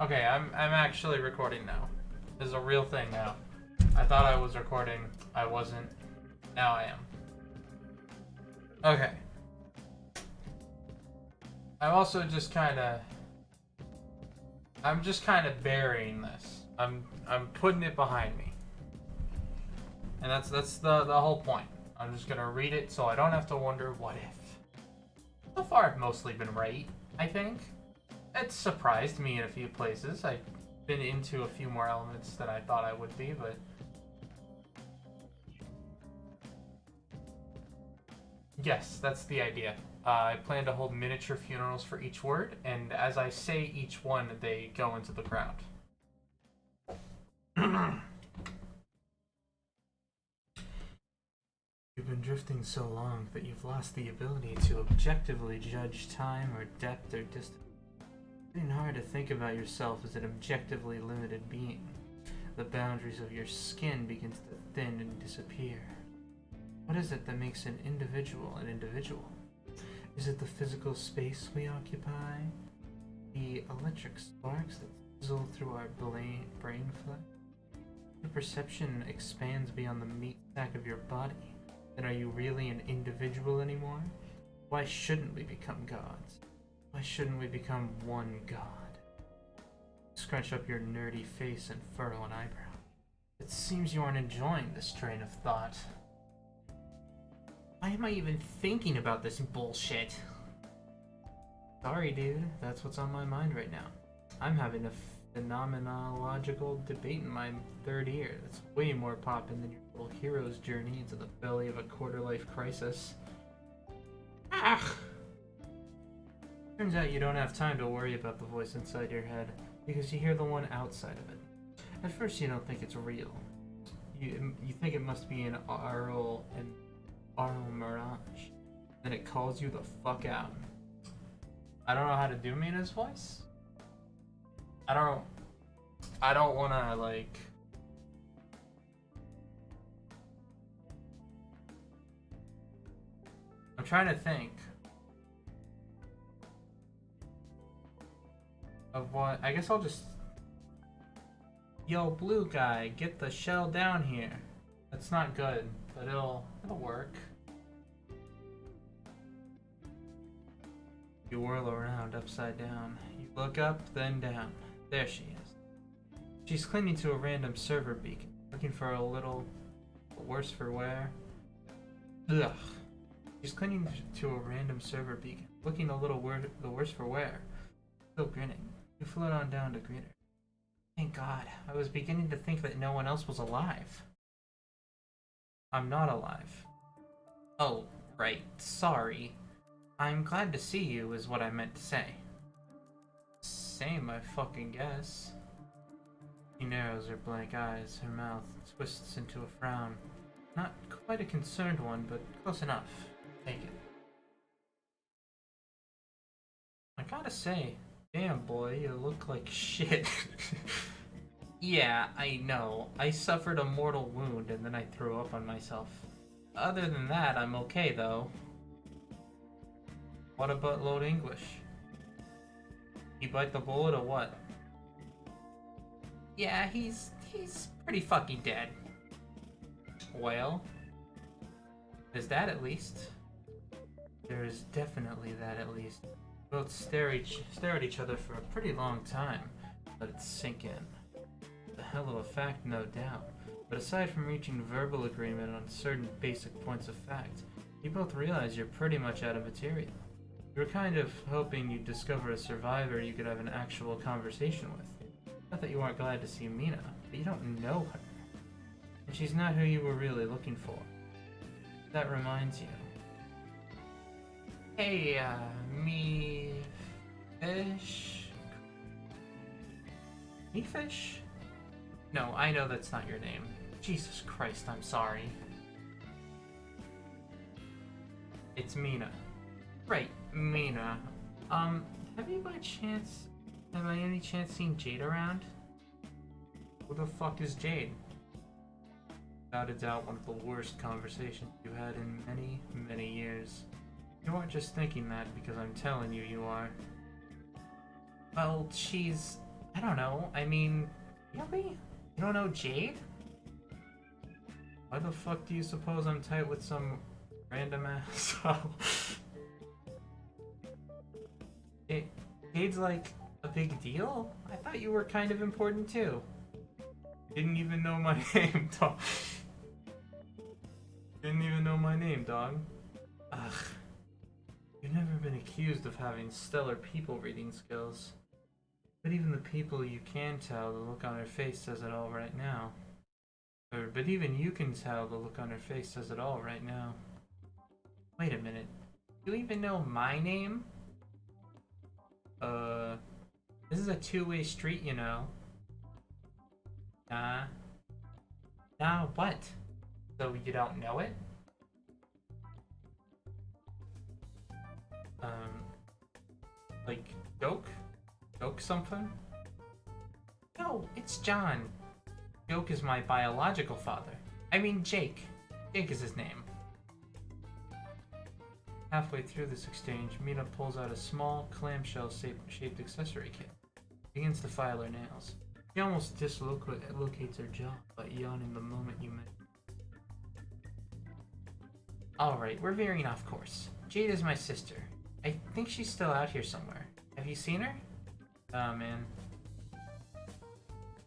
Okay, I'm actually recording now. This is a real thing now. I thought I was recording. I wasn't. Now I am. Okay. I'm just kind of burying this. I'm putting it behind me. And that's the whole point. I'm just gonna read it so I don't have to wonder what if. So far I've mostly been right, I think. It's surprised me in a few places. I've been into a few more elements than I thought I would be, but yes, that's the idea. I plan to hold miniature funerals for each word, and as I say each one, they go into the ground. You've been drifting so long that you've lost the ability to objectively judge time or depth or distance. It's getting hard to think about yourself as an objectively limited being. The boundaries of your skin begins to thin and disappear. What is it that makes an individual an individual? Is it the physical space we occupy? The electric sparks that sizzle through our brain flesh? Your perception expands beyond the meat sack of your body. Then are you really an individual anymore? Why shouldn't we become gods? Why shouldn't we become one god? Scrunch up your nerdy face and furrow an eyebrow. It seems you aren't enjoying this train of thought. Why am I even thinking about this bullshit? Sorry, dude. That's what's on my mind right now. I'm having a phenomenological debate in my third ear that's way more poppin' than your little hero's journey into the belly of a quarter-life crisis. Ah! Turns out you don't have time to worry about the voice inside your head, because you hear the one outside of it. At first you don't think it's real. You think it must be an aural mirage. Then it calls you the fuck out. I don't know how to do Mina's voice. I don't wanna like I'm trying to think of what I guess I'll just yo blue guy, get the shell down here. That's not good, but it'll work. You whirl around upside down. You look up, then down. There she is. She's clinging to a random server beacon, looking for a little worse for wear. Ugh. She's clinging to a random server beacon, looking a little the worse for wear. Still grinning. You float on down to greet her. Thank God. I was beginning to think that no one else was alive. I'm not alive. Oh, right. Sorry. I'm glad to see you, is what I meant to say. Same, I fucking guess. She narrows her blank eyes, her mouth twists into a frown. Not quite a concerned one, but close enough. Take it. I gotta say, damn boy, you look like shit. Yeah, I know. I suffered a mortal wound and then I threw up on myself. Other than that, I'm okay though. What about Lord English? He bite the bullet or what? Yeah, he's pretty fucking dead. Well, there's that at least. There is definitely that at least. Both stare at each other for a pretty long time. Let it sink in. A hell of a fact, no doubt. But aside from reaching verbal agreement on certain basic points of fact, you both realize you're pretty much out of material. You were kind of hoping you'd discover a survivor you could have an actual conversation with. Not that you aren't glad to see Mina, but you don't know her. And she's not who you were really looking for. That reminds you. Hey, me fish? Me fish? No, I know that's not your name. Jesus Christ, I'm sorry. It's Mina. Right, Mina. Have you by any chance seen Jade around? Who the fuck is Jade? Without a doubt, one of the worst conversations you had in many, many years. You aren't just thinking that because I'm telling you you are. Well, she's I don't know. I mean, really? You don't know Jade? Why the fuck do you suppose I'm tight with some random asshole? Jade's like a big deal? I thought you were kind of important too. Didn't even know my name, dog. Didn't even know my name, dog. Ugh. You've never been accused of having stellar people reading skills. But even the people you can tell, the look on her face says it all right now. But even you can tell the look on her face says it all right now. Wait a minute. Do you even know my name? This is a two-way street, you know. Nah, what? So you don't know it? Like, joke? Joke something? No, it's John. Joke is my biological father. I mean Jake. Jake is his name. Halfway through this exchange, Mina pulls out a small, clamshell-shaped accessory kit. Begins to file her nails. She almost dislocates her jaw by yawning the moment you met. Alright, we're veering off course. Jade is my sister. I think she's still out here somewhere. Have you seen her? Oh man.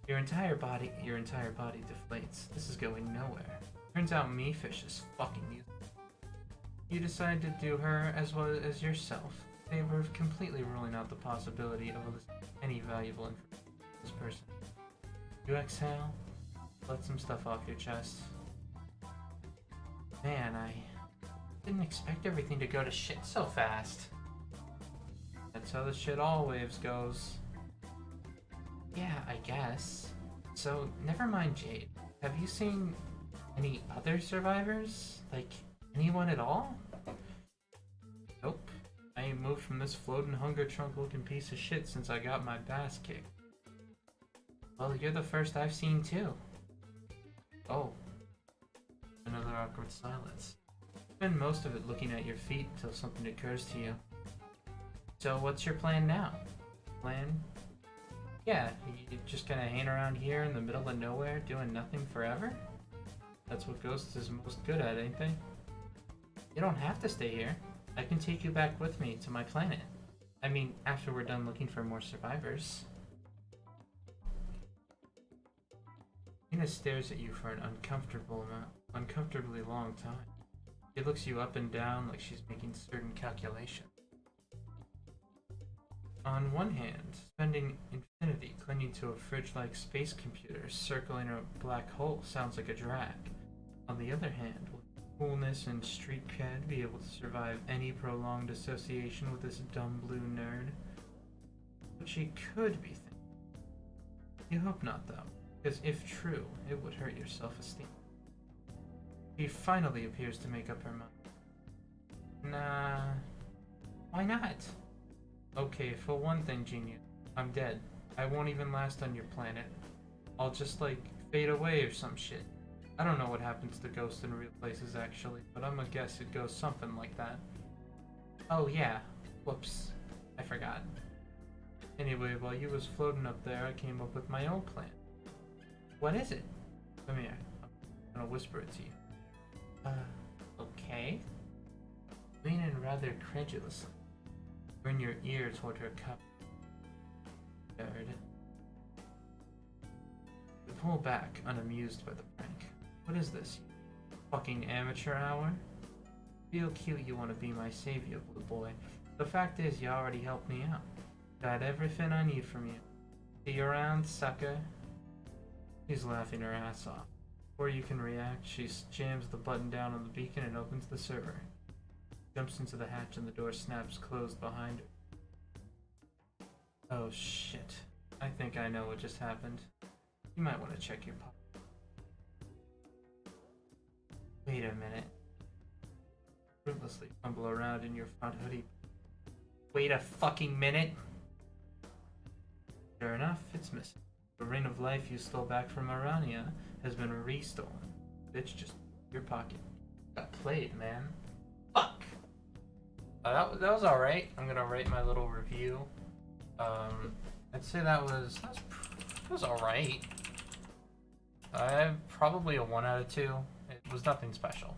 Your entire body deflates. This is going nowhere. Turns out me-fish is fucking useless. You decide to do her as well as yourself. They were completely ruling out the possibility of any valuable information from this person. You exhale, let some stuff off your chest. Man, I didn't expect everything to go to shit so fast. That's how the shit always goes. Yeah, I guess. So, never mind Jade. Have you seen any other survivors? Like, anyone at all? Nope. I ain't moved from this floating hunger trunk looking piece of shit since I got my ass kicked. Well, you're the first I've seen too. Oh. Another awkward silence. Spend most of it looking at your feet until something occurs to you. So what's your plan now? Plan? Yeah, you just gonna hang around here in the middle of nowhere doing nothing forever? That's what Ghosts is most good at, ain't they? You don't have to stay here. I can take you back with me to my planet. I mean, after we're done looking for more survivors. Tina stares at you for an uncomfortably long time. She looks you up and down like she's making certain calculations. On one hand, spending infinity clinging to a fridge-like space computer circling a black hole sounds like a drag. On the other hand, will coolness and street cred be able to survive any prolonged association with this dumb blue nerd? But she could be thinking. You hope not, though, because if true, it would hurt your self-esteem. She finally appears to make up her mind. Nah, why not? Okay, for one thing, genius, I'm dead. I won't even last on your planet. I'll just, like, fade away or some shit. I don't know what happens to ghosts in real places, actually, but I'm gonna guess it goes something like that. Oh, yeah. Whoops. I forgot. Anyway, while you was floating up there, I came up with my own plan. What is it? Come here. I'm gonna whisper it to you. Okay? Lean in rather credulously. Turn your ear toward her cup. Nerd. You pull back, unamused by the prank. What is this? Fucking amateur hour? Feel cute you want to be my savior, blue boy. The fact is, you already helped me out. Got everything I need from you. See you around, sucker. She's laughing her ass off. Before you can react, she jams the button down on the beacon and opens the server. Jumps into the hatch and the door snaps closed behind her. Oh shit. I think I know what just happened. You might want to check your pocket. Wait a minute. Fruitlessly fumble around in your front hoodie. Wait a fucking minute! Sure enough, it's missing. The ring of life you stole back from Arania has been restolen. Bitch, just your pocket. Got played, man. Fuck! That was alright. I'm gonna write my little review. I I'd say that was alright. Probably a 1 out of 2. It was nothing special.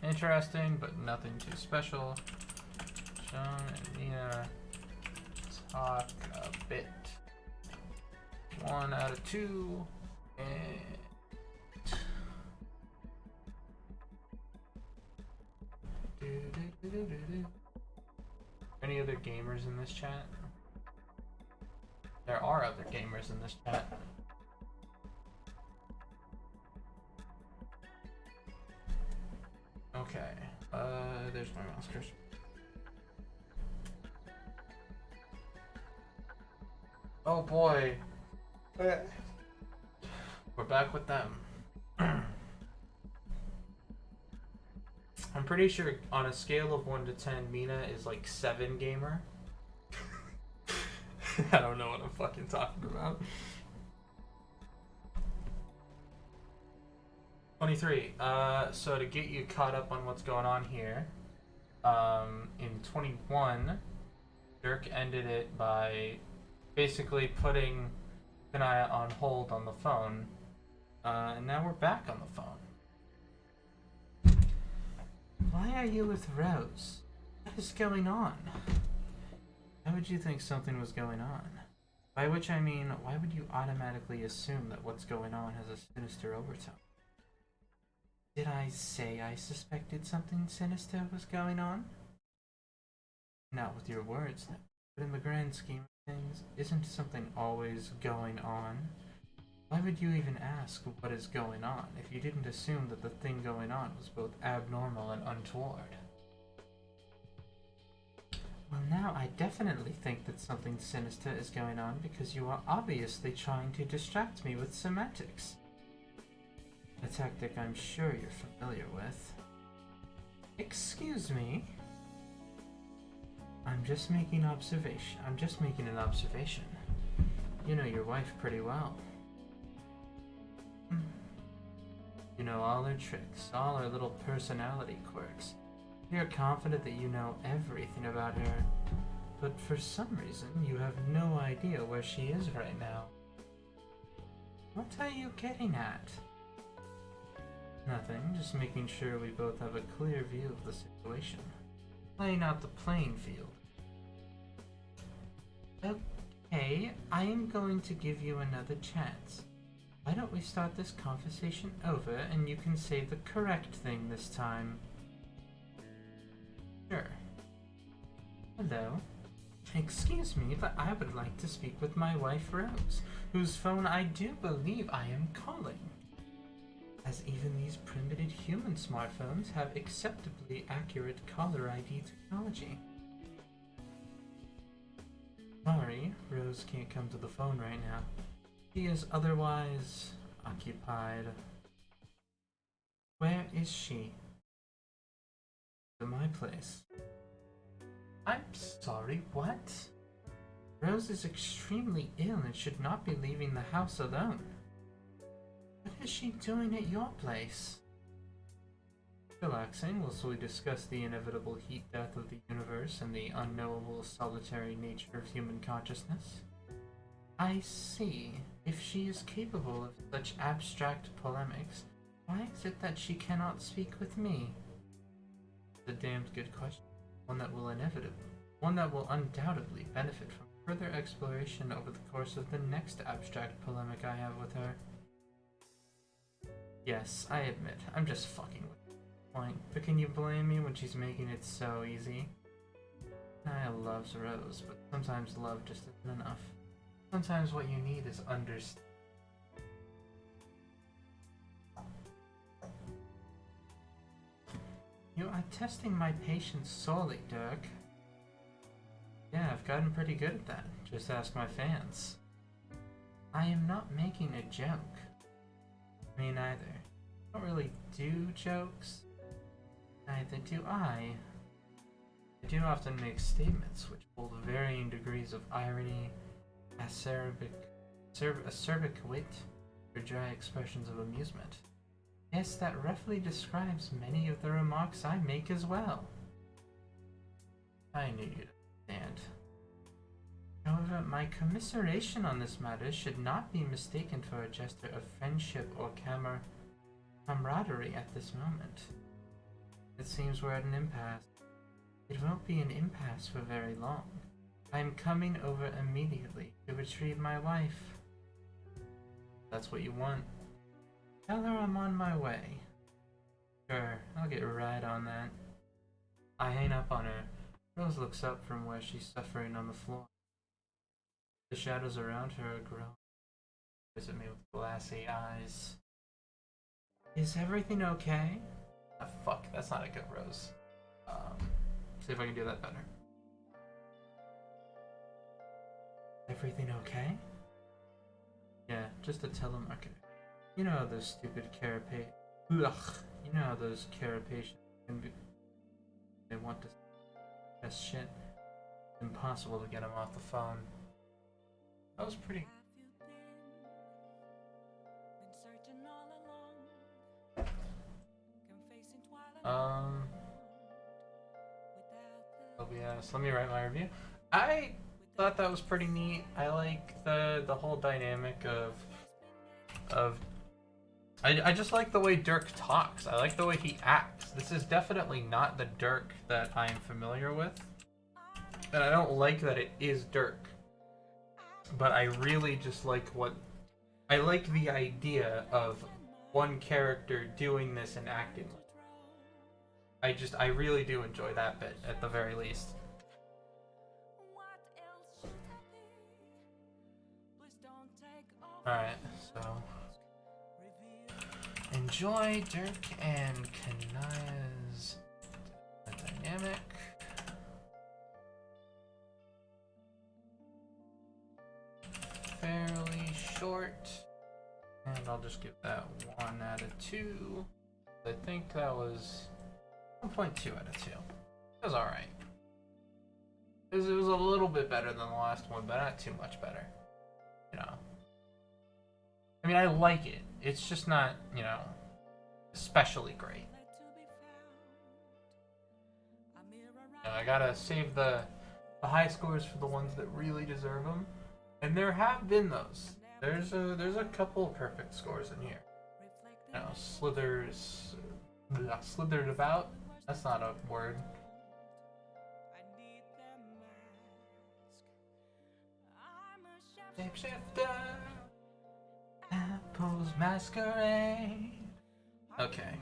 Interesting, but nothing too special. Sean and Nina talk a bit. 1 out of 2. And any other gamers in this chat? There are other gamers in this chat. Okay, there's my mouse cursor. Oh boy. We're back with them. I'm pretty sure on a scale of 1 to 10, Mina is like 7 gamer. I don't know what I'm fucking talking about. 23. So to get you caught up on what's going on here, in 21, Dirk ended it by basically putting Kanaya on hold on the phone, and now we're back on the phone. Why are you with Rose? What is going on? Why would you think something was going on? By which I mean, why would you automatically assume that what's going on has a sinister overtone? Did I say I suspected something sinister was going on? Not with your words, but in the grand scheme of things, isn't something always going on? Why would you even ask what is going on if you didn't assume that the thing going on was both abnormal and untoward? Well, now I definitely think that something sinister is going on because you are obviously trying to distract me with semantics. A tactic I'm sure you're familiar with. Excuse me? I'm just making an observation. You know your wife pretty well. You know all her tricks, all her little personality quirks. You're confident that you know everything about her, but for some reason you have no idea where she is right now. What are you getting at? Nothing, just making sure we both have a clear view of the situation. Laying out the playing field. Okay, I am going to give you another chance. Why don't we start this conversation over and you can say the correct thing this time? Sure. Hello. Excuse me, but I would like to speak with my wife Rose, whose phone I do believe I am calling. As even these primitive human smartphones have acceptably accurate caller ID technology. Sorry, Rose can't come to the phone right now. She is otherwise occupied. Where is she? To my place. I'm sorry, what? Rose is extremely ill and should not be leaving the house alone. What is she doing at your place? Relaxing whilst we discuss the inevitable heat death of the universe and the unknowable solitary nature of human consciousness. I see. If she is capable of such abstract polemics, why is it that she cannot speak with me? It's a damned good question. One that will undoubtedly benefit from further exploration over the course of the next abstract polemic I have with her. Yes, I admit, I'm just fucking with the point, but can you blame me when she's making it so easy? I loves Rose, but sometimes love just isn't enough. Sometimes what you need is understanding. You are testing my patience sorely, Dirk. Yeah, I've gotten pretty good at that. Just ask my fans. I am not making a joke. Me neither. I don't really do jokes. Neither do I. I do often make statements which hold varying degrees of irony, acerbic wit, or dry expressions of amusement. Yes, that roughly describes many of the remarks I make as well. I knew you'd understand. However, my commiseration on this matter should not be mistaken for a gesture of friendship or camaraderie at this moment. It seems we're at an impasse. It won't be an impasse for very long. I am coming over immediately to retrieve my wife. That's what you want. Tell her I'm on my way. Sure, I'll get right on that. I hang up on her. Rose looks up from where she's suffering on the floor. The shadows around her are growing. Visit me with glassy eyes. Is everything okay? Ah, fuck, that's not a good Rose. See if I can do that better. Everything okay? Yeah, just a telemarketer. You know how those stupid carapace. Ugh. You know how those carapaces can be. They want to. That's shit. It's impossible to get them off the phone. That was pretty. LBS. Let me write my review. I thought that was pretty neat. I like the whole dynamic of. I just like the way Dirk talks. I like the way he acts. This is definitely not the Dirk that I am familiar with. And I don't like that it is Dirk. But I really just like I like the idea of one character doing this and acting like it. I really do enjoy that bit, at the very least. Alright, so enjoy Dirk and Kanaya's dynamic. Fairly short, and I'll just give that 1 out of 2. I think that was 1.2 out of 2. It was alright. It was a little bit better than the last one, but not too much better. You know. I mean, I like it. It's just not, you know, especially great. You know, I gotta save the high scores for the ones that really deserve them. And there have been those. There's a couple perfect scores in here. You know, slithered about. That's not a word. Shapeshifter, apples masquerade. Okay.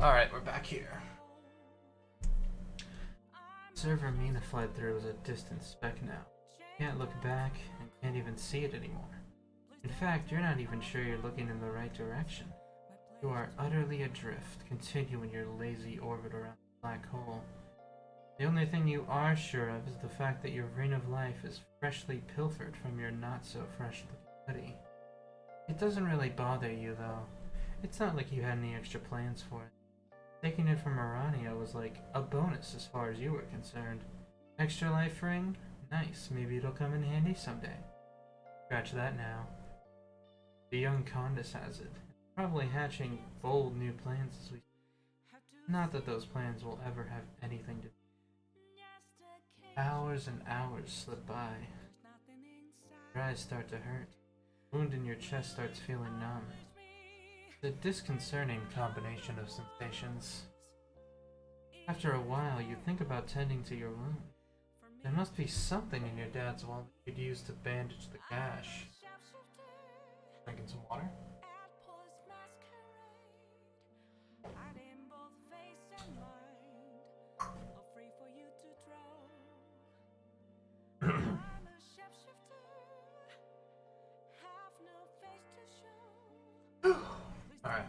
All right, we're back here. Server Mina fled through is a distant speck now. Can't look back and can't even see it anymore. In fact, you're not even sure you're looking in the right direction. You are utterly adrift, continuing your lazy orbit around the black hole. The only thing you are sure of is the fact that your ring of life is freshly pilfered from your not-so-fresh buddy. It doesn't really bother you, though. It's not like you had any extra plans for it. Taking it from Arania was like a bonus as far as you were concerned. Extra life ring? Nice, maybe it'll come in handy someday. Scratch that now. The young Condis has it. Probably hatching bold new plans as we... Not that those plans will ever have anything to do. Hours and hours slip by. Your eyes start to hurt. The wound in your chest starts feeling numb. It's a disconcerting combination of sensations. After a while, you think about tending to your wound. There must be something in your dad's wallet you'd use to bandage the gash. Drinking some water? Alright.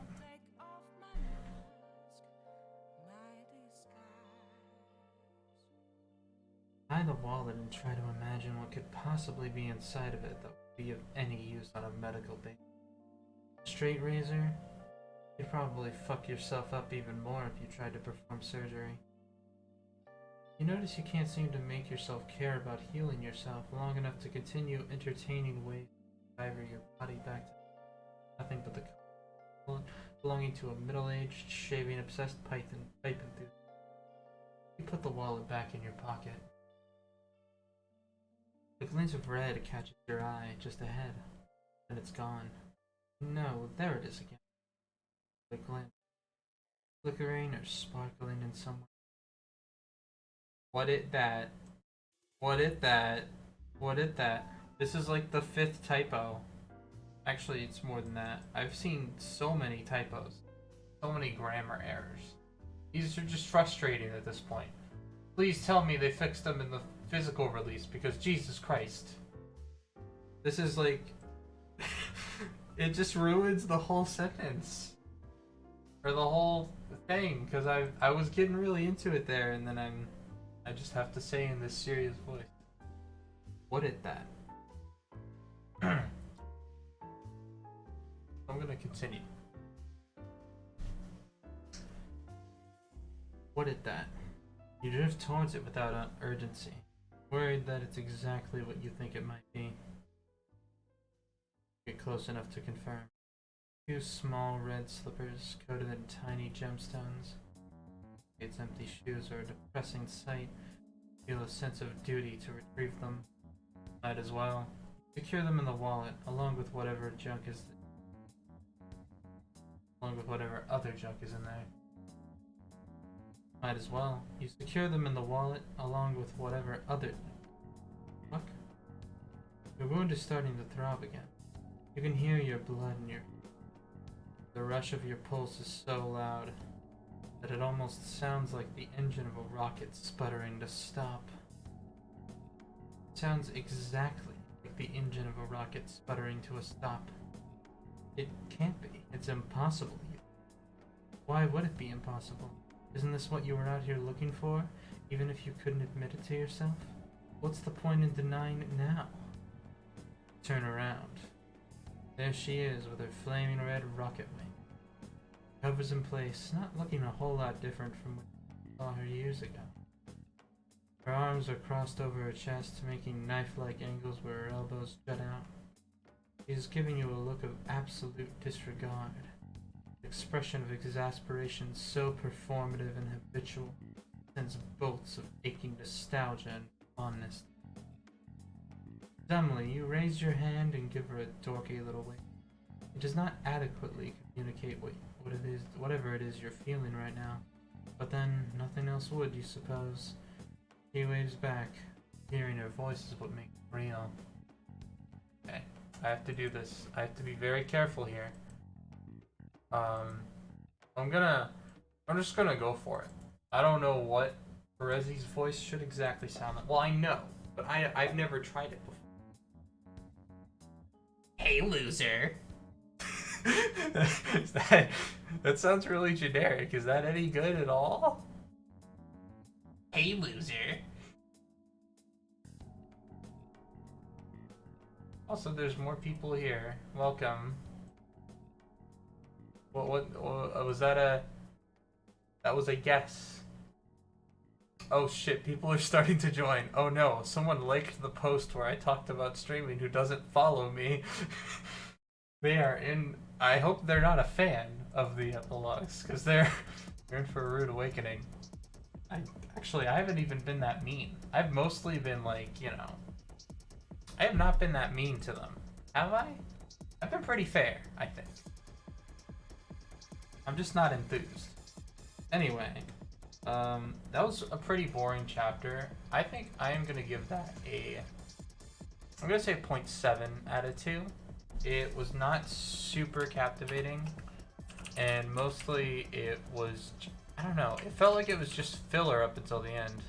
Buy the wallet and try to imagine what could possibly be inside of it that would be of any use on a medical basis. Straight razor? You'd probably fuck yourself up even more if you tried to perform surgery. You notice you can't seem to make yourself care about healing yourself long enough to continue entertaining ways to drive your body back to nothing but the wallet belonging to a middle-aged, shaving-obsessed pipe enthusiast. You put the wallet back in your pocket. The glint of red catches your eye just ahead, then it's gone. No, there it is again. The glint, flickering or sparkling in some way. What it that? What it that? What it that? This is like the 5th typo. Actually, it's more than that. I've seen so many typos. So many grammar errors. These are just frustrating at this point. Please tell me they fixed them in the physical release, because Jesus Christ. This is like... it just ruins the whole sentence. Or the whole thing, because I was getting really into it there, and then I just have to say in this serious voice. What is that? I'm gonna continue. What is that? You drift towards it without urgency, worried that it's exactly what you think it might be. Get close enough to confirm. 2 small red slippers coated in tiny gemstones. Its empty shoes are a depressing sight. Feel a sense of duty to retrieve them. Might as well. Secure them in the wallet, along with whatever other junk is in there. Might as well. You secure them in the wallet, along with whatever other... Fuck? Your wound is starting to throb again. You can hear your blood in your... The rush of your pulse is so loud that it almost sounds like the engine of a rocket sputtering to stop. It sounds exactly like the engine of a rocket sputtering to a stop. It can't be. It's impossible. Why would it be impossible? Isn't this what you were out here looking for, even if you couldn't admit it to yourself? What's the point in denying it now? Turn around. There she is with her flaming red rocket wing. Covers in place, not looking a whole lot different from what you saw her years ago. Her arms are crossed over her chest, making knife-like angles where her elbows jut out. She is giving you a look of absolute disregard. An expression of exasperation so performative and habitual sends bolts of aching nostalgia and fondness. Dumbly, you raise your hand and give her a dorky little wave. It does not adequately communicate whatever it is you're feeling right now. But then, nothing else would, you suppose. She waves back. Hearing her voice is what makes it real. Okay, I have to do this. I have to be very careful here. I'm just gonna go for it. I don't know what Perezzi's voice should exactly sound like. Well, I know, but I've never tried it before. Hey, loser. That sounds really generic. Is that any good at all? Hey, loser. Also, there's more people here. Welcome. What was that that was a guess. Oh shit, people are starting to join. Oh no, someone liked the post where I talked about streaming who doesn't follow me. They are in... I hope they're not a fan of the epilogues, because they're in for a rude awakening. I haven't even been that mean. I've mostly been like, you know... I have not been that mean to them. Have I? I've been pretty fair, I think. I'm just not enthused. Anyway, that was a pretty boring chapter. I think I am going to give that I'm going to say 0.7 out of 2. It was not super captivating, and mostly it was, I don't know, it felt like it was just filler up until the end.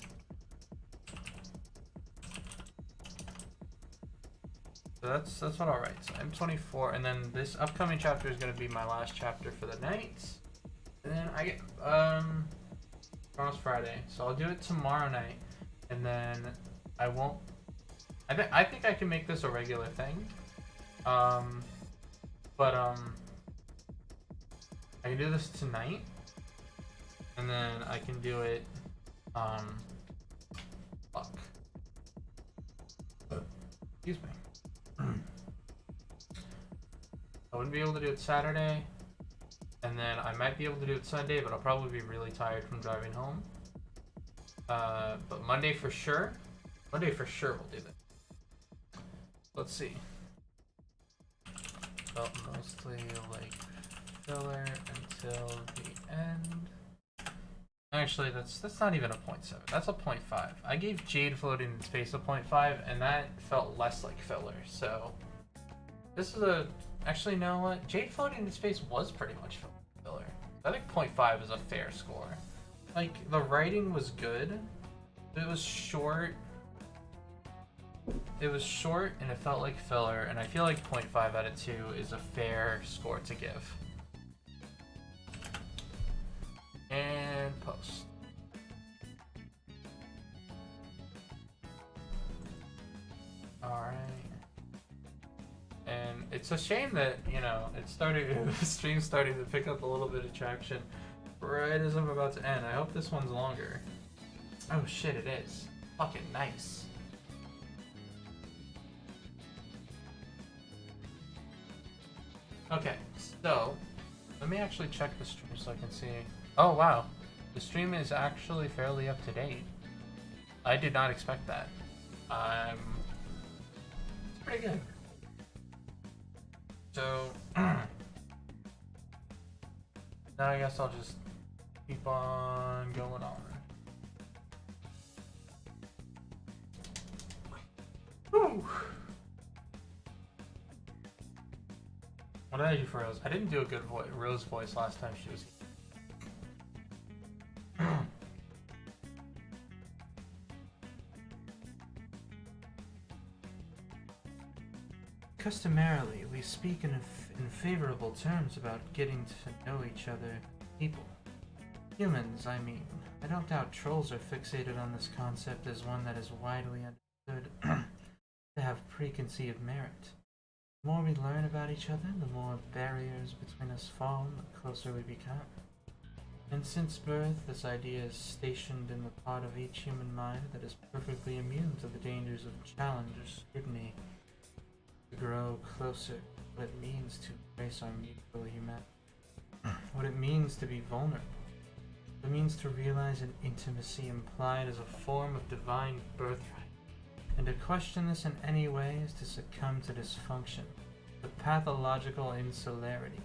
So that's what I'll write. So M24, and then this upcoming chapter is going to be my last chapter for the night. And then I get, tomorrow's Friday, so I'll do it tomorrow night, and then I won't, I think I can make this a regular thing. I can do this tonight, and then I can do it, excuse me. I wouldn't be able to do it Saturday, and then I might be able to do it Sunday, but I'll probably be really tired from driving home. But Monday for sure. Monday for sure we'll do that. Let's see. Felt mostly like filler until the end. Actually, that's not even a 0.7. That's a 0.5. I gave Jade Floating in Space a 0.5, and that felt less like filler. So this is a... Actually, you know what? Jade Floating in Space was pretty much filler. I think 0.5 is a fair score. Like, the writing was good. It was short. It was short, and it felt like filler, and I feel like 0.5 out of 2 is a fair score to give. And post. Alright. And it's a shame that, you know, the stream starting to pick up a little bit of traction right as I'm about to end. I hope this one's longer. Oh shit, it is. Fucking nice. Okay, so let me actually check the stream so I can see. Oh wow, the stream is actually fairly up to date. I did not expect that. It's pretty good. So now I guess I'll just keep on going on. Whew. What did I do for Rose? I didn't do a good Rose voice last time she was here. Customarily, we speak in favorable terms about getting to know each other, people. Humans, I mean. I don't doubt trolls are fixated on this concept as one that is widely understood to have preconceived merit. The more we learn about each other, the more barriers between us fall and the closer we become. And since birth, this idea is stationed in the part of each human mind that is perfectly immune to the dangers of challenge or scrutiny. To grow closer, what it means to embrace our mutual humanity, what it means to be vulnerable, what it means to realize an intimacy implied as a form of divine birthright, and to question this in any way is to succumb to dysfunction, the pathological insularity,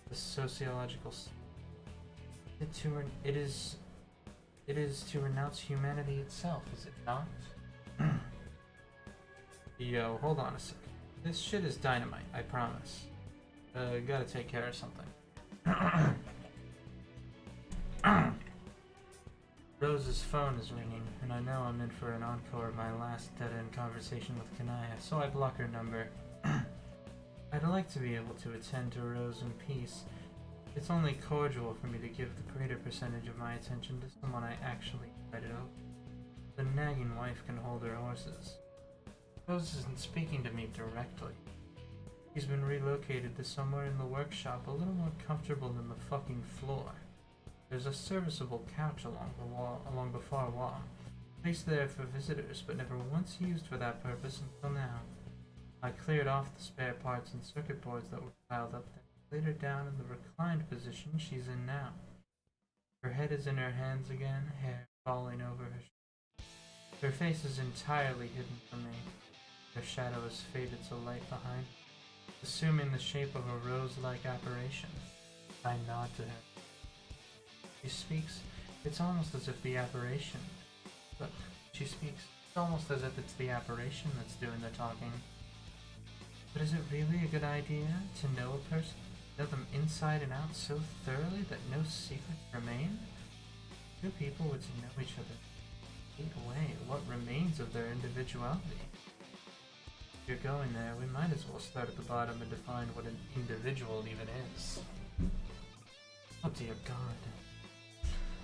the sociological. It is to renounce humanity itself, is it not? Yo, hold on a second. This shit is dynamite, I promise. Gotta take care of something. Rose's phone is ringing, and I know I'm in for an encore of my last dead-end conversation with Kanaya, so I block her number. I'd like to be able to attend to Rose in peace. It's only cordial for me to give the greater percentage of my attention to someone I actually invited over. The nagging wife can hold her horses. Rose isn't speaking to me directly. He's been relocated to somewhere in the workshop a little more comfortable than the fucking floor. There's a serviceable couch along the far wall, placed there for visitors but never once used for that purpose until now. I cleared off the spare parts and circuit boards that were piled up there, laid her down in the reclined position she's in now. Her head is in her hands again, hair falling over her shoulders. Her face is entirely hidden from me. Her shadow has faded to light behind, assuming the shape of a rose-like apparition. I nod to her. She speaks. It's almost as if the apparition... Look, she speaks. It's almost as if it's the apparition that's doing the talking. But is it really a good idea to know a person, know them inside and out so thoroughly that no secrets remain? Two people were to know each other. Take away what remains of their individuality. If you're going there, we might as well start at the bottom and define what an individual even is. Oh dear God.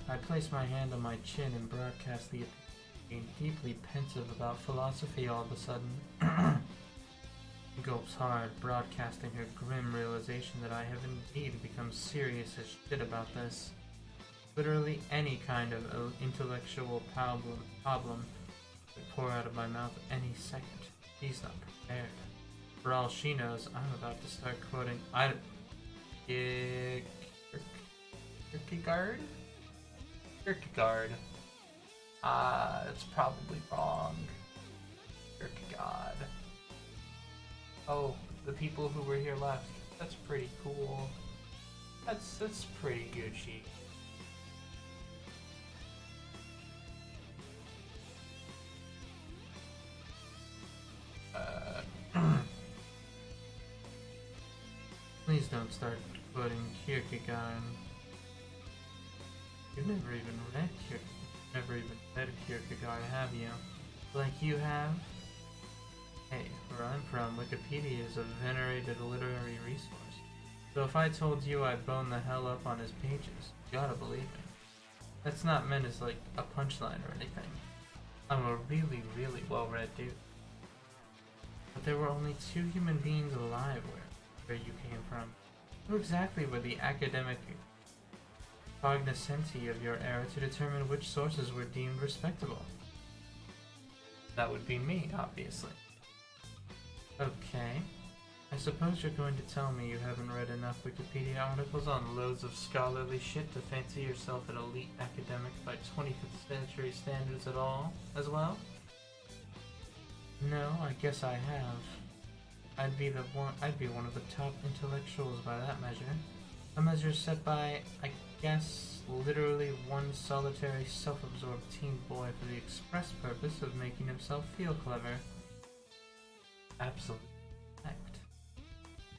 I place my hand on my chin and broadcast the being deeply pensive about philosophy all of a sudden. She gulps hard, broadcasting her grim realization that I have indeed become serious as shit about this. Literally any kind of intellectual problem could pour out of my mouth any second. She's not prepared. For all she knows, I'm about to start quoting Kierkegaard? Kierkegaard. It's probably wrong. Kierkegaard. Oh, the people who were here left. That's pretty cool. That's pretty Gucci. Please don't start quoting Kierkegaard. You've never even read Kierkegaard, have you? Like you have? Hey, where I'm from, Wikipedia is a venerated literary resource. So if I told you I boned the hell up on his pages, you gotta believe me. That's not meant as like a punchline or anything. I'm a really, really well-read dude. But there were only 2 human beings alive where you came from. Who exactly were the academic cognoscenti of your era to determine which sources were deemed respectable? That would be me, obviously. Okay. I suppose you're going to tell me you haven't read enough Wikipedia articles on loads of scholarly shit to fancy yourself an elite academic by 25th century standards at all, as well? No, I guess I have. I'd be one of the top intellectuals by that measure. A measure set by, I guess, literally one solitary self-absorbed teen boy for the express purpose of making himself feel clever. Absolutely correct.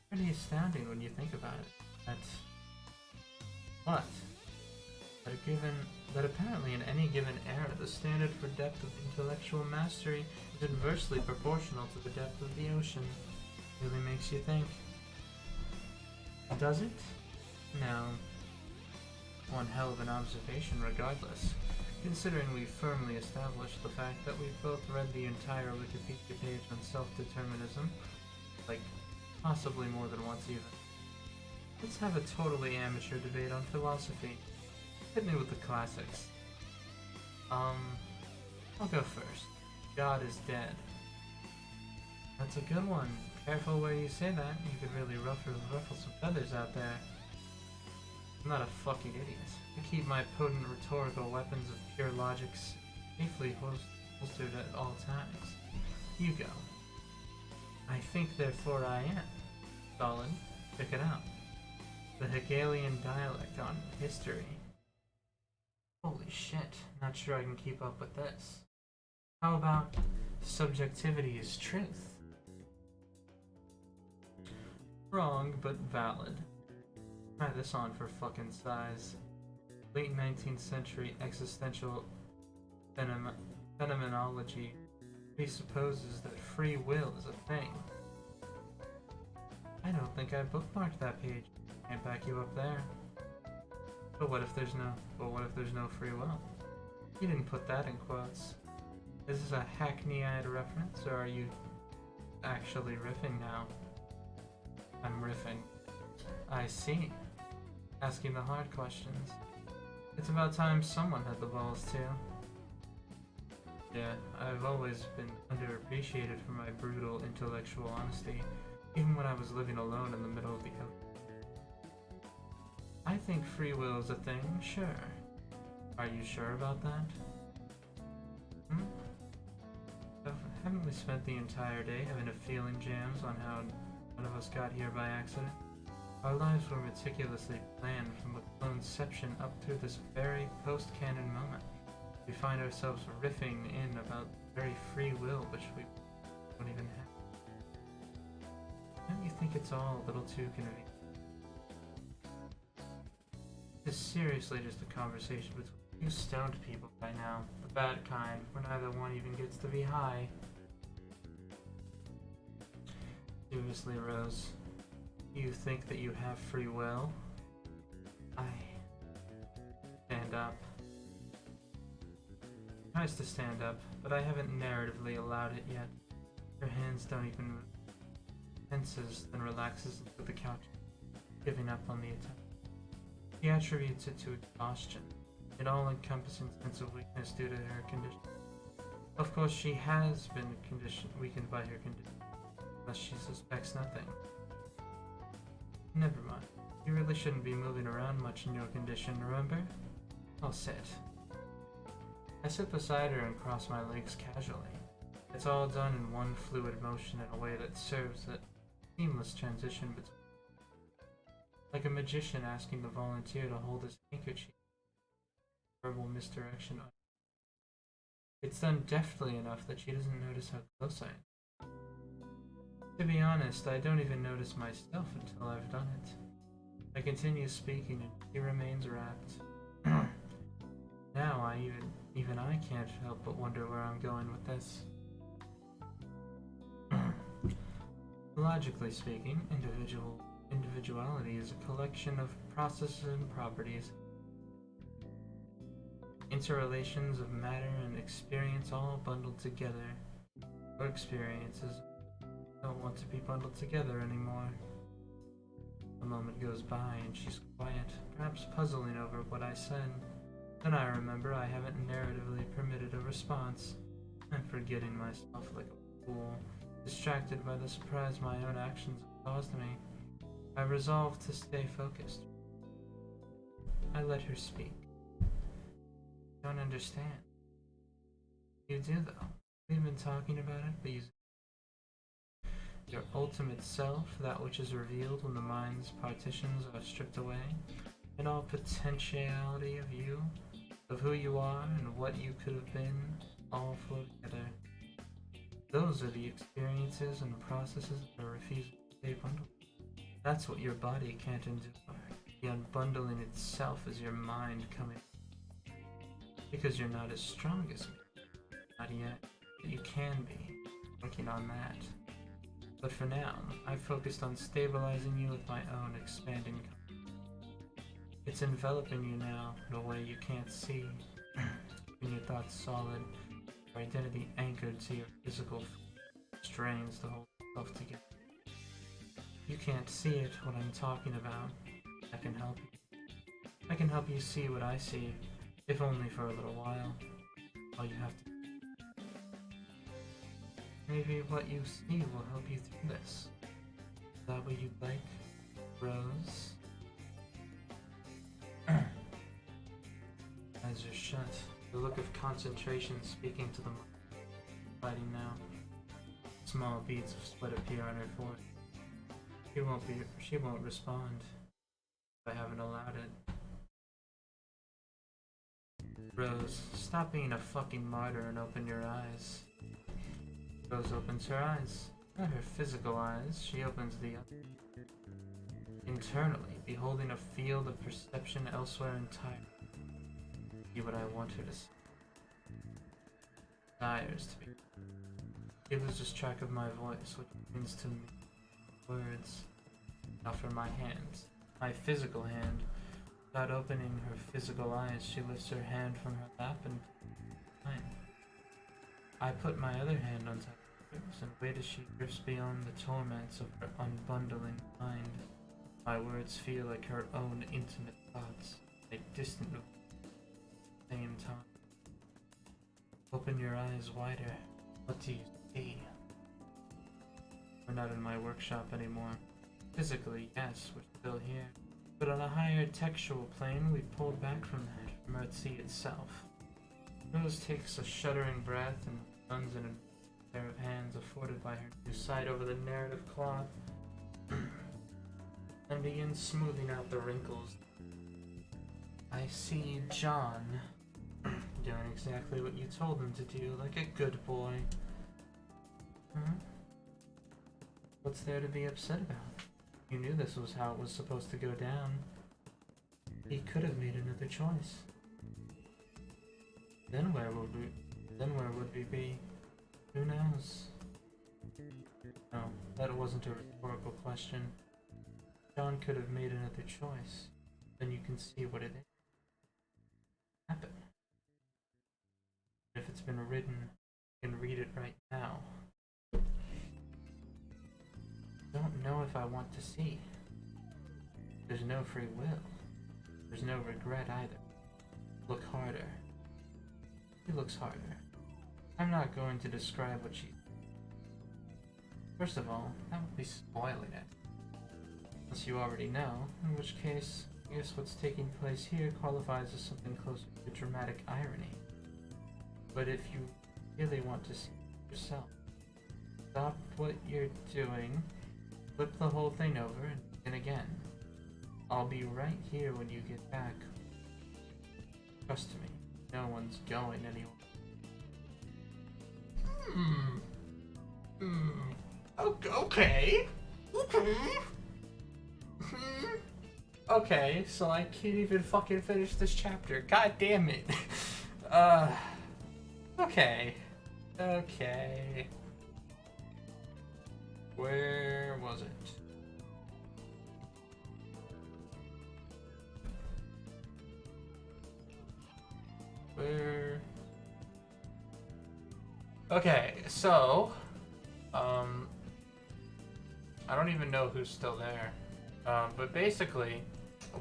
Pretty astounding when you think about it. What? That apparently in any given era, the standard for depth of intellectual mastery is inversely proportional to the depth of the ocean. Really makes you think. Does it? No. One hell of an observation regardless, considering we've firmly established the fact that we've both read the entire Wikipedia page on self-determinism, like, possibly more than once even. Let's have a totally amateur debate on philosophy. Hit me with the classics. I'll go first. God is dead. That's a good one. Careful where you say that. You could really ruffle some feathers out there. I'm not a fucking idiot. I keep my potent rhetorical weapons of pure logic safely holstered at all times. You go. I think, therefore I am. Solid. Check it out. The Hegelian dialect on history. Holy shit. Not sure I can keep up with this. How about subjectivity is truth? Wrong, but valid. Try this on for fucking size. Late 19th century existential phenomenology presupposes that free will is a thing. I don't think I bookmarked that page. Can't back you up there. But what if there's no free will? You didn't put that in quotes. Is this a hackneyed reference, or are you actually riffing now? I'm riffing. I see. Asking the hard questions. It's about time someone had the balls too. Yeah, I've always been underappreciated for my brutal intellectual honesty, even when I was living alone in the middle of the ocean. I think free will is a thing, sure. Are you sure about that? Haven't we spent the entire day having a feeling jams on how none of us got here by accident? Our lives were meticulously planned from the cloneception up through this very post-canon moment. We find ourselves riffing in about the very free will which we don't even have. Don't you think it's all a little too convenient? This is seriously just a conversation between two stoned people by now. The bad kind, where neither one even gets to be high. Seriously, Rose. You think that you have free will? Stand up. Tries to stand up, but I haven't narratively allowed it yet. Her hands don't even move. Tenses, then relaxes into the couch, giving up on the attempt. He attributes it to exhaustion, an all-encompassing sense of weakness due to her condition. Of course, she has been weakened by her condition, unless she suspects nothing. Never mind. You really shouldn't be moving around much in your condition, remember? I'll sit. I sit beside her and cross my legs casually. It's all done in one fluid motion in a way that serves that seamless transition between. Like a magician asking the volunteer to hold his handkerchief. Verbal misdirection. It's done deftly enough that she doesn't notice how close I am. To be honest, I don't even notice myself until I've done it. I continue speaking and he remains rapt. Now even I can't help but wonder where I'm going with this. Logically speaking, individuality is a collection of processes and properties, interrelations of matter and experience all bundled together. Or experiences don't want to be bundled together anymore. A moment goes by and she's quiet, perhaps puzzling over what I said. Then I remember I haven't narratively permitted a response. I'm forgetting myself like a fool, distracted by the surprise my own actions have caused me. I resolved to stay focused. I let her speak. I don't understand. You do though. We've been talking about it, but your ultimate self, that which is revealed when the mind's partitions are stripped away, and all potentiality of you, of who you are and what you could have been, all flow together. Those are the experiences and processes that are refusing to stay bundled. That's what your body can't endure. The unbundling itself is your mind coming. Because you're not as strong as me. Not yet. But you can be. Working on that. But for now, I've focused on stabilizing you with my own expanding. It's enveloping you now in a way you can't see. Keeping your thoughts solid, your identity anchored to your physical strains to hold yourself together. You can't see it, what I'm talking about. I can help you. I can help you see what I see, if only for a little while. All you have to. Maybe what you see will help you through this. Is that what you'd like, Rose? Eyes are shut. The look of concentration speaking to the mind. Fighting now. Small beads of sweat appear on her forehead. She won't respond. I haven't allowed it. Rose, stop being a fucking martyr and open your eyes. Rose opens her eyes. Not her physical eyes, she opens the other. Internally, beholding a field of perception elsewhere entirely. See what I want her to see. Desires to be. She loses track of my voice, which means to me words. Now for my hands. My physical hand. Without opening her physical eyes, she lifts her hand from her lap and mine. I put my other hand on top of hers and wait as she drifts beyond the torments of her unbundling mind. My words feel like her own intimate thoughts, a distant at the same time. Open your eyes wider. What do you see? We're not in my workshop anymore. Physically, yes, we're still here. But on a higher textual plane, we pulled back from that, from Earthsea itself. Rose takes a shuddering breath and runs in a pair of hands afforded by her new sight over the narrative cloth and begins smoothing out the wrinkles. I see John doing exactly what you told him to do, like a good boy. Huh? What's there to be upset about? You knew this was how it was supposed to go down. He could have made another choice. Then where would we be? Who knows? No, that wasn't a rhetorical question. John could have made another choice. Then you can see what it is. Happen. If it's been written, you can read it right now. Don't know if I want to see. There's no free will. There's no regret either. Look harder. She looks harder. I'm not going to describe what she. First of all, that would be spoiling it. Unless you already know, in which case, I guess what's taking place here qualifies as something closer to dramatic irony. But if you really want to see it yourself, stop what you're doing, flip the whole thing over, and begin again. I'll be right here when you get back. Trust me, no one's going anywhere. Okay. Okay, so I can't even fucking finish this chapter. God damn it. Okay. Okay. Where was it? Where? Okay, so, I don't even know who's still there. But basically,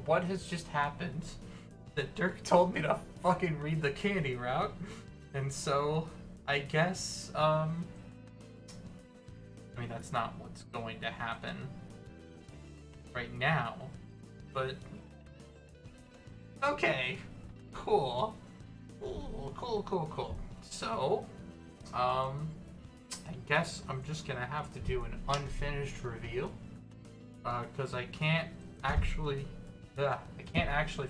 what has just happened, that Dirk told me to fucking read the candy route, and so, I guess, I mean, that's not what's going to happen right now, but, okay, cool. Cool. So, I guess I'm just gonna have to do an unfinished review, because I can't actually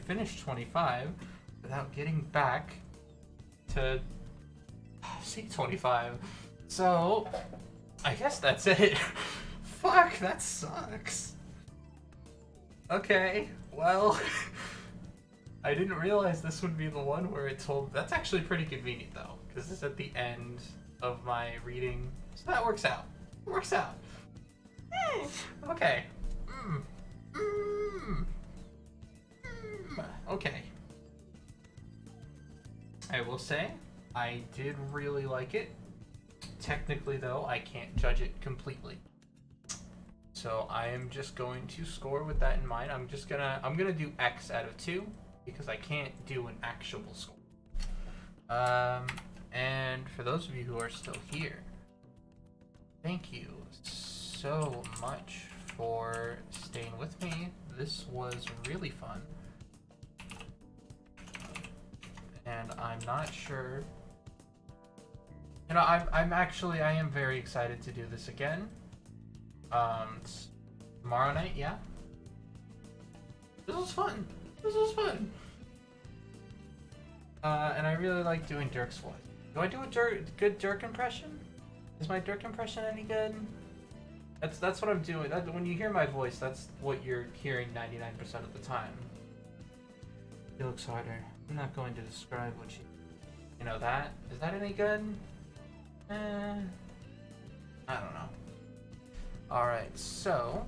finish 25 without getting back to C25. So, I guess that's it. Fuck, that sucks. Okay, well, I didn't realize this would be the one where it told. That's actually pretty convenient though, because it's at the end of my reading, so that works out. Okay. Okay. I will say, I did really like it. Technically though, I can't judge it completely. So I am just going to score with that in mind. I'm gonna do X out of 2, because I can't do an actual score. And for those of you who are still here, thank you so much for staying with me. This was really fun. And I'm not sure, you know, I am very excited to do this again. Tomorrow night, yeah. This was fun. And I really like doing Dirk's voice. Do I do a good Dirk impression? Is my Dirk impression any good? That's what I'm doing. When you hear my voice, that's what you're hearing 99% of the time. He looks harder. I'm not going to describe what you know that. Is that any good? I don't know. Alright, so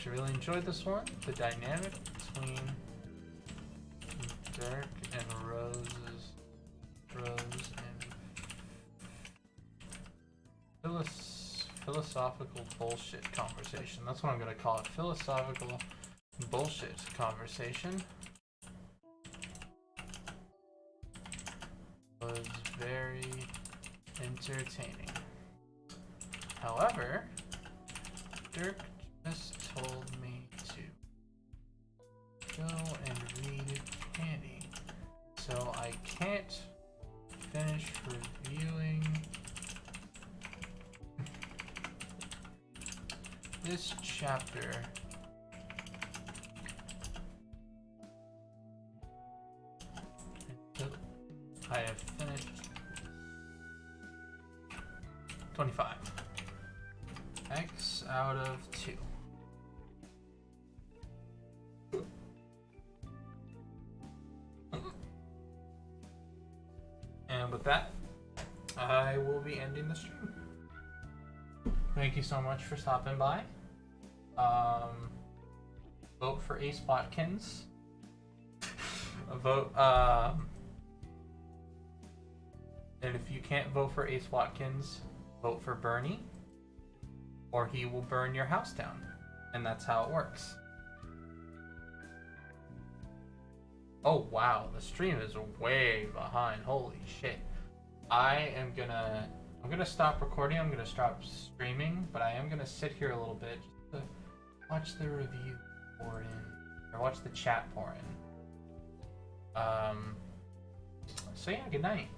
I really enjoyed this one. The dynamic between Dirk and Rose and philosophical bullshit conversation. That's what I'm gonna call it. Philosophical bullshit conversation was very entertaining. However, Dirk just told me to go and read candy, so I can't finish reviewing this chapter until I have finished 25. X out of 2. And with that, I will be ending the stream. Thank you so much for stopping by. Vote for Ace Watkins. Vote, and if you can't vote for Ace Watkins, vote for Bernie, or he will burn your house down. And that's how it works. Oh wow, the stream is way behind. Holy shit. I'm gonna stop recording, I'm gonna stop streaming, but I am gonna sit here a little bit just to watch the review pour in. Or watch the chat pour in. So yeah, good night.